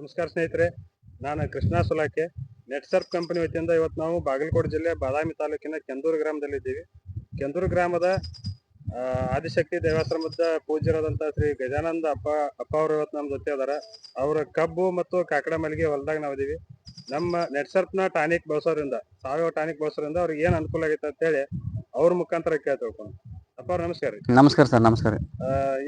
ನಮಸ್ಕಾರ ಸ್ನೇಹಿತರೆ, ನಾನು ಕೃಷ್ಣ ಸುಲಾಕೆ. ನೆಟ್ಸರ್ಪ್ ಕಂಪನಿ ವತಿಯಿಂದ ಇವತ್ತು ನಾವು ಬಾಗಲಕೋಟೆ ಜಿಲ್ಲೆ ಬಾದಾಮಿ ತಾಲೂಕಿನ ಕೆಂದೂರು ಗ್ರಾಮದಲ್ಲಿದ್ದೀವಿ. ಕೆಂದೂರು ಗ್ರಾಮದ ಆದಿಶಕ್ತಿ ದೇವಾಶ್ರಮದ ಪೂಜ್ಯರಾದಂಥ ಶ್ರೀ ಗಜಾನಂದ ಅಪ್ಪ ಅವರು ಇವತ್ತು ನಮ್ಮ ಜೊತೆ ಅದಾರ. ಅವರ ಕಬ್ಬು ಮತ್ತು ಕಾಕಡ ಮಲ್ಲಿಗೆ ಹೊಲದಾಗ ನಾವಿದ್ದೀವಿ. ನಮ್ಮ ನೆಟ್ಸರ್ಪ್ನ ಟಾನಿಕ್ ಬಳಸೋದ್ರಿಂದ, ಸಾವಯವ ಟಾನಿಕ್ ಬಳಸೋದ್ರಿಂದ ಅವ್ರಿಗೆ ಏನು ಅನುಕೂಲ ಆಗೈತೆ ಅಂತೇಳಿ ಅವ್ರ ಮುಖಾಂತರ ಕೇಳ್ತಿಳ್ಕೊಂಡು. ಅಪ್ಪ ಅವ್ರ ನಮಸ್ಕಾರ ರೀ. ನಮಸ್ಕಾರ ಸರ್. ನಮಸ್ಕಾರ.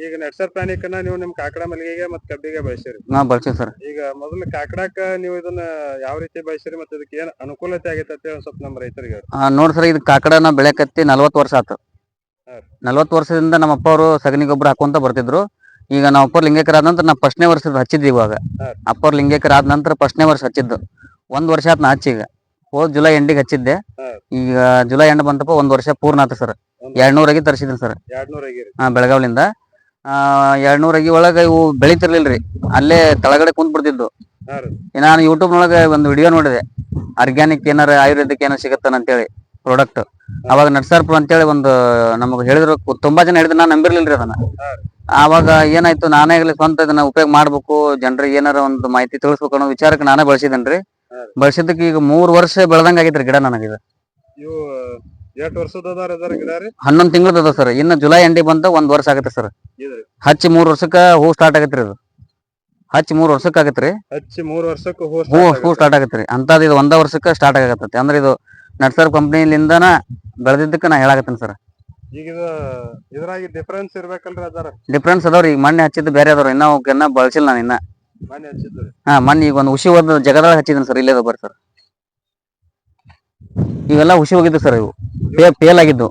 ಈಗ ನೆಟ್ಸರ್ಪ್ ಟಾನಿಕ್ ಅನ್ನ ನೀವು ನಿಮ್ಮ ಕಾಕಡ ಮಲ್ಲಿಗೆಗೆ ಮತ್ತು ಕಬ್ಬಿಗೆ ಬಳಸಿರಿ. ಬಳಸಿವಿ ಸರ್. ಈಗ ಮೊದಲು ಕಾಕಡಾಕ ನೀವು ಇದನ್ನ ಯಾವ ರೀತಿ ಬಳಸಿರಿ ಮತ್ತೆ ಇದಕ್ಕೆ ಏನ್ ಅನುಕೂಲತೆ ಆಗೈತೆ ಅಂತ ಸ್ವಲ್ಪ ನಮ್ಮ ರೈತರಿಗೆ ನೋಡ್ರಿ ಸರ್, ಇದು ಕಾಕಡನ ಬೆಳೆಕತ್ತಿ 40 ವರ್ಷ ಆತು. 40 ವರ್ಷದಿಂದ ನಮ್ಮ ಅಪ್ಪ ಅವರು ಸಗಣಿ ಗೊಬ್ಬರ ಹಾಕೊಂತ ಬರ್ತಿದ್ರು. ಈಗ ನಮ್ಮ ಅಪ್ಪ ಲಿಂಗೇಕರ್ ಆದ ನಂತರ ನಾವು ಫಸ್ಟ್ನೇ ವರ್ಷದ ಹಚ್ಚಿದ್ವಿ. ಇವಾಗ ಅಪ್ಪ ಅವ್ರ ಲಿಂಗೇಕರ್ ಆದ ನಂತರ ಫಸ್ಟ್ನೇ ವರ್ಷ ಹಚ್ಚಿದ್ದು. 1 ವರ್ಷ ಆತ್ ನಾ ಹಚ್ಚಿ. ಈಗ ಹೋದ್ ಜುಲೈ ಎಂಡಿಗೆ ಹಚ್ಚಿದ್ದೆ. ಈಗ ಜುಲೈ ಎಂಡ್ ಬಂತಪ್ಪ, 1 ವರ್ಷ ಪೂರ್ಣ ಆತ ಸರ್. 200 ಅಗಿ ತರಿಸಿದ್ದೀನಿ ಸರ್. 200 ಬೆಳಗಾವ್ಲಿಂದ 200 ಅಗಿ ಒಳಗ ಇವು ಬೆಳಿತಿರ್ಲಿಲ್ರಿ, ಅಲ್ಲೇ ತಳಗಡೆ ಕುಂತ್ ಬಿಡ್ತಿದ್ದು. ನಾನು ಯೂಟ್ಯೂಬ್ ನೊಳಗೆ ಒಂದು ವಿಡಿಯೋ ನೋಡಿದೆ, ಆರ್ಗ್ಯಾನಿಕ್ ಏನಾರ ಆಯುರ್ವೇದಿಕ್ ಏನಾರ ಸಿಗತ್ತಾನ ಅಂತೇಳಿ ಪ್ರಾಡಕ್ಟ್. ಅವಾಗ ನಟ್ಸರ್ಪ್ ಅಂತೇಳಿ ಒಂದು ನಮಗ್ ಹೇಳಿದ್ರು, ತುಂಬಾ ಜನ ಹೇಳಿದ್ರು, ನಾನು ನಂಬಿರ್ಲಿಲ್ರಿ ಅದನ್ನ. ಆವಾಗ ಏನಾಯ್ತು, ನಾನೇ ಸ್ವಂತ ಇದನ್ನ ಉಪಯೋಗ ಮಾಡ್ಬೇಕು, ಜನರಿಗೆ ಏನಾರ ಒಂದು ಮಾಹಿತಿ ತಿಳಿಸ್ಬೇಕು ಅನ್ನೋ ವಿಚಾರಕ್ಕೆ ನಾನೇ ಬಳಸಿದೇನ್ರಿ. ಬಳಸಿದ್ದಕ್ಕೆ ಈಗ 3 ವರ್ಷ ಬೆಳೆದಂಗ ಆಗೈತ್ರಿ ಗಿಡ ನನಗೆ. ಇವು 8 ವರ್ಷದ ಗಿಡ ರೀ? 11 ತಿಂಗಳದ ಸರ್. ಇನ್ನು ಜುಲೈ ಎಂಡಿಗೆ ಬಂತ 1 ವರ್ಷ ಆಗತ್ತೆ ಸರ್. ಹಚ್ಚಿ 3 ವರ್ಷಕ್ಕ ಹೂ ಸ್ಟಾರ್ಟ್ ಆಗತ್ರಿ. ಅದು ಹಚ್ಚಿ 3 ವರ್ಷಕ್ಕೆ ಆಗತ್ರಿ. ಹಚ್ಚಿ 3 ವರ್ಷಕ್ಕೆ ಹೂ ಸ್ಟಾರ್ಟ್ ಆಗತ್ರಿ. ಅಂತದ್ ಇದು 1 ವರ್ಷಕ್ಕೆ ಸ್ಟಾರ್ಟ್ ಆಗತ್ತೆ. ಅಂದ್ರೆ ಇದು ನಟ್ಸರ್ಪ್ ಕಂಪ್ನಿಲಿಂದನ ಬೆಳೆದಿದ್ದಕ್ಕೆ ನಾ ಹೇಳಾಕತ್ತೀನಿ ಸರ್. ಈಗ ಇದ್ರಾಗಿ ಡಿಫರೆನ್ಸ್ ಇರ್ಬೇಕಲ್ರಿ? ಅದರ ಡಿಫರೆನ್ಸ್ ಅದಾವ್ರಿ. ಈಗ ಮೊನ್ನೆ ಹಚ್ಚಿದ್ದು ಬೇರೆ ಅದಾವ್ರಿ, ಇನ್ನ ಬಳಸಿಲ್ಲ ನಾನು ಇನ್ನ. ಮೊನ್ನೆ ಹಚ್ಚಿದ್ರಿ? ಮೊನ್ನೆ ಈಗ ಒಂದು ಹುಷಿ ಹೋದ ಜಗದಾಗ ಹಚ್ಚಿದ್ದೀನಿ ಸರ್. ಇಲ್ಲೇ ಬರ್ರಿ ಸರ್, ಇವೆಲ್ಲ ಹುಷಿ ಹೋಗಿದ್ದು ಸರ್. ಇವು ಫೇಲ್ ಆಗಿದ್ದು.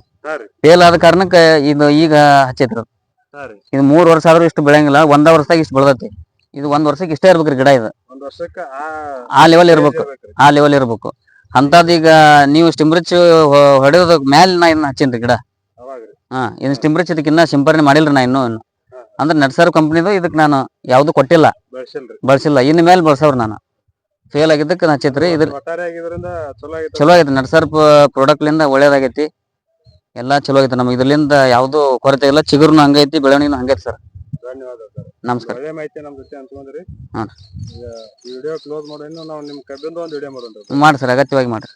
ಫೇಲ್ ಆದ ಕಾರಣಕ್ಕೆ ಇದು ಈಗ ಹಚ್ಚೈತ್ರಿ. ಇದು 3 ವರ್ಷ ಆದ್ರೂ ಇಷ್ಟು ಬೆಳೆಯಂಗಿಲ್ಲ. 1 ವರ್ಷದಾಗ ಇಷ್ಟು ಬೆಳೆದೈತಿ. ಇದು 1 ವರ್ಷಕ್ಕೆ ಇಷ್ಟೇ ಇರ್ಬೇಕ್ರಿ ಗಿಡ. ಇದು 1 ವರ್ಷಕ್ಕೆ ಆ ಲೆವೆಲ್ ಇರ್ಬೇಕು. ಅಂತದ್ ಈಗ ನೀವು ಸ್ಟಿಮ್ರಿಚ್ ಹೊಡೆಯೋದ ಮ್ಯಾಲ ನಾ ಇನ್ನ ಹಚ್ಚೇನ್ರಿ ಗಿಡ. ಇನ್ ಸ್ಟಿಮ್ರಿಚ್ ಇದಕ್ಕಿನ್ನ ಸಿಂಪರಣೆ ಮಾಡಿಲ್ರಿ ನಾ ಇನ್ನೂ. ಅಂದ್ರೆ ನಟ್ಸರ್ಪ್ ಕಂಪ್ನಿದು ಇದಕ್ ನಾನು ಯಾವ್ದು ಕೊಟ್ಟಿಲ್ಲ, ಬಳಸಿಲ್ಲ. ಇನ್ ಮೇಲೆ ಬಳಸವ್ರಿ ನಾನು. ಫೇಲ್ ಆಗಿದ್ದಕ್ಕೆ ನಾ ಹಚ್ಚೈತ್ರಿ. ಇದ್ರ ಚಲೋ ಆಗೈತಿ. ನಟ್ಸರ್ಪ್ ಪ್ರಾಡಕ್ಟ್ ಲಿಂದ ಒಳ್ಳೇದಾಗೈತಿ. ಎಲ್ಲಾ ಚಲೋ ಆಗೈತಿ. ನಮ್ಗೆ ಇದ್ರಲಿಂದ ಯಾವ್ದು ಕೊರತೆ ಇಲ್ಲ. ಚಿಗುರ್ನು ಹಂಗೈತಿ, ಬೆಳವಣಿಗೆನು ಹಂಗೈತಿ ಸರ್. ಧನ್ಯವಾದ ಸರ್. ನಮಸ್ಕಾರ. ಒಳ್ಳೆ ಮಾಹಿತಿ ನಮ್ ಜೊತೆ ಹಂಚ್ಕೊಂಡ್ರಿ. ವಿಡಿಯೋ ಕ್ಲೋಸ್ ಮಾಡೋಣ. ನಾವು ನಿಮ್ ಕಬ್ಬಿಂದ ಒಂದು ವಿಡಿಯೋ ಮಾಡೋಣ. ಮಾಡಿ ಸರ್, ಅಗತ್ಯವಾಗಿ ಮಾಡ್ರಿ.